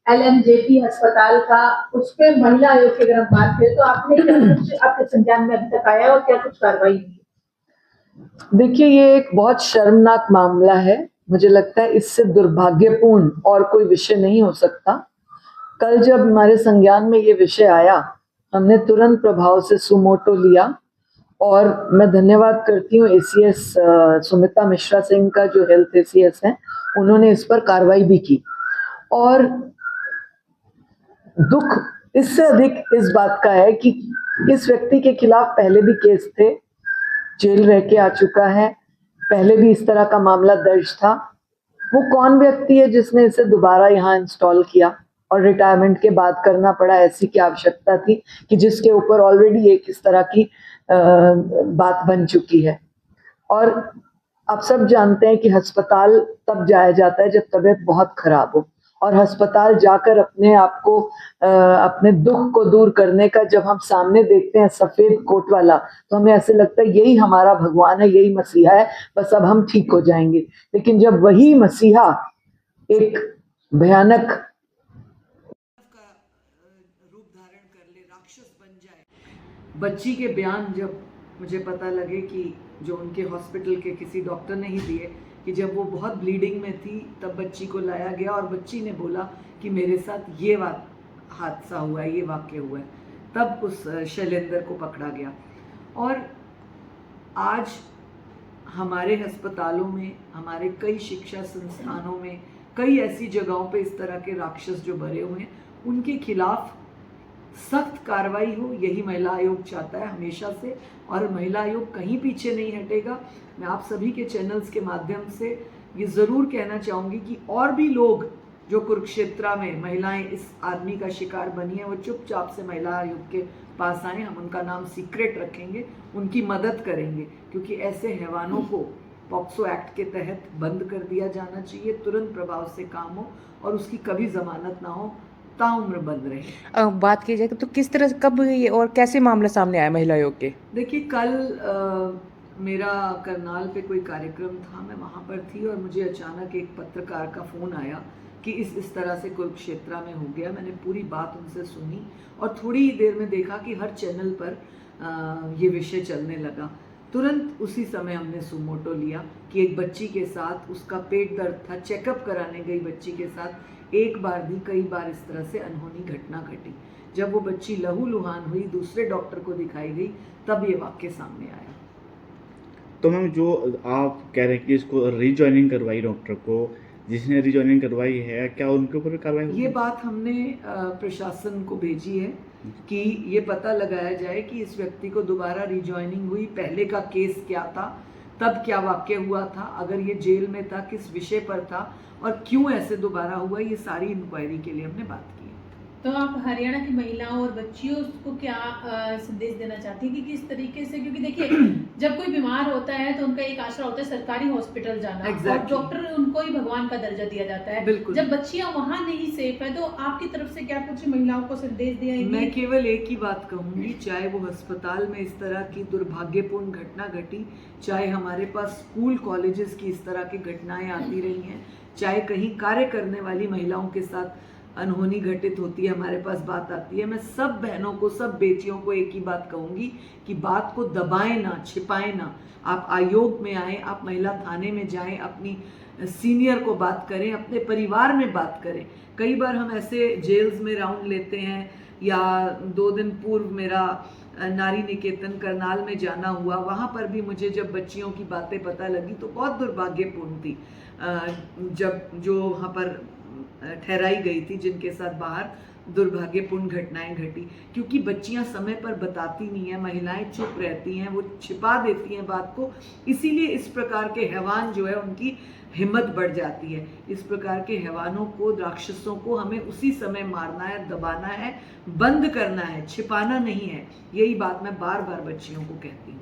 LMJP अस्पताल का, उस पे महिला आयोग की अगर हम बात करें तो आपने क्या कुछ आपके संज्ञान में अभी तक आया और क्या कुछ कार्रवाई हुई? देखिए, ये एक बहुत शर्मनाक मामला है। मुझे लगता है इससे दुर्भाग्यपूर्ण और कोई विषय नहीं हो सकता। कल जब हमारे संज्ञान में ये विषय आया, हमने तुरंत प्रभाव से सुमोटो लिया और मैं धन्यवाद करती हूँ एसीएस सुमिता मिश्रा सिंह का, जो हेल्थ एसीएस हैं, उन्होंने इस पर कार्रवाई भी की। और दुख इससे अधिक इस बात का है कि इस व्यक्ति के खिलाफ पहले भी केस थे, जेल रह के आ चुका है, पहले भी इस तरह का मामला दर्ज था। वो कौन व्यक्ति है जिसने इसे दोबारा यहाँ इंस्टॉल किया और रिटायरमेंट के बाद करना पड़ा? ऐसी क्या आवश्यकता थी कि जिसके ऊपर ऑलरेडी एक इस तरह की बात बन चुकी है? और आप सब जानते हैं कि अस्पताल तब जाया जाता है जब तबीयत बहुत खराब हो, और अस्पताल जाकर अपने आप को अपने दुख को दूर करने का जब हम सामने देखते हैं सफेद कोट वाला, तो हमें ऐसे लगता है यही हमारा भगवान है, यही मसीहा है, बस अब हम ठीक हो जाएंगे। लेकिन जब वही मसीहा एक भयानक का रूप धारण कर ले, राक्षस बन जाए। बच्ची के बयान जब मुझे पता लगे कि जो उनके हॉस्पिटल के किसी डॉक्टर ने ही दिए कि जब वो बहुत ब्लीडिंग में थी तब बच्ची को लाया गया और बच्ची ने बोला कि मेरे साथ ये हादसा हुआ है, ये वाक्य हुआ है, तब उस शैलेंद्र को पकड़ा गया। और आज हमारे अस्पतालों में, हमारे कई शिक्षा संस्थानों में, कई ऐसी जगहों पे इस तरह के राक्षस जो भरे हुए हैं, उनके खिलाफ सख्त कार्रवाई हो, यही महिला आयोग चाहता है हमेशा से, और महिला आयोग कहीं पीछे नहीं हटेगा। मैं आप सभी के चैनल्स के माध्यम से ये ज़रूर कहना चाहूँगी कि और भी लोग जो कुरुक्षेत्र में महिलाएं इस आदमी का शिकार बनी है, वो चुपचाप से महिला आयोग के पास आए। हम उनका नाम सीक्रेट रखेंगे, उनकी मदद करेंगे, क्योंकि ऐसे हैवानों को पॉक्सो एक्ट के तहत बंद कर दिया जाना चाहिए, तुरंत प्रभाव से काम हो और उसकी कभी जमानत ना हो, ताउम्र बंद रहे। बात की जाए तो किस तरह, कब ये और कैसे मामला सामने आया महिला आयोग के? देखिए, कल मेरा करनाल पे कोई कार्यक्रम था, मैं वहाँ पर थी और मुझे अचानक एक पत्रकार का फ़ोन आया कि इस तरह से कुरुक्षेत्र में हो गया। मैंने पूरी बात उनसे सुनी और थोड़ी ही देर में देखा कि हर चैनल पर ये विषय चलने लगा। तुरंत उसी समय हमने सुमोटो लिया कि एक बच्ची के साथ, उसका पेट दर्द था, चेकअप कराने गई बच्ची के साथ एक बार नहीं कई बार इस तरह से अनहोनी घटना घटी। जब वो बच्ची लहूलुहान हुई, दूसरे डॉक्टर को दिखाई गई, तब ये वाक्य सामने आया। तो मैम, जो आप कह रहे हैं कि इसको रीजॉइनिंग करवाई डॉक्टर को, जिसने रीजॉइनिंग करवाई है, क्या उनके ऊपर कार्रवाई होगी? ये बात हमने प्रशासन को भेजी है कि ये पता लगाया जाए कि इस व्यक्ति को दोबारा रीजॉइनिंग हुई, पहले का केस क्या था, तब क्या वाक्य हुआ था, अगर ये जेल में था किस विषय पर था और क्यों ऐसे दोबारा हुआ, ये सारी इंक्वायरी के लिए हमने बात की है। तो आप हरियाणा की महिलाओं और बच्चियों को क्या संदेश देना चाहती हैं कि किस तरीके से, क्योंकि देखिए जब कोई बीमार होता है तो उनका एक आसरा होता है सरकारी हॉस्पिटल जाना, और डॉक्टर उनको ही भगवान का दर्जा दिया जाता है। जब बच्चियां वहां नहीं सेफ है, तो आपकी तरफ से क्या कुछ महिलाओं को संदेश दिया? मैं केवल एक ही बात कहूंगी, चाहे वो अस्पताल में इस तरह की दुर्भाग्यपूर्ण घटना घटी, चाहे हमारे पास स्कूल कॉलेजेस की इस तरह की घटनाएं आती रही हैं, चाहे कहीं कार्य करने वाली महिलाओं के साथ अनहोनी घटित होती है, हमारे पास बात आती है, मैं सब बहनों को, सब बेटियों को एक ही बात कहूंगी कि बात को दबाएं ना, छिपाएं ना। आप आयोग में आए, आप महिला थाने में जाएं, अपनी सीनियर को बात करें, अपने परिवार में बात करें। कई बार हम ऐसे जेल्स में राउंड लेते हैं, या 2 दिन पूर्व मेरा नारी निकेतन करनाल में जाना हुआ, वहाँ पर भी मुझे जब बच्चियों की बातें पता लगी तो बहुत दुर्भाग्यपूर्ण थी। जब जो वहाँ पर ठहराई गई थी, जिनके साथ बाहर दुर्भाग्यपूर्ण घटनाएं घटी, क्योंकि बच्चियां समय पर बताती नहीं है, महिलाएं चुप रहती हैं, वो छिपा देती हैं बात को, इसीलिए इस प्रकार के हैवान जो है उनकी हिम्मत बढ़ जाती है। इस प्रकार के हैवानों को, राक्षसों को हमें उसी समय मारना है, दबाना है, बंद करना है, छिपाना नहीं है। यही बात मैं बार बार बच्चियों को कहती हूँ।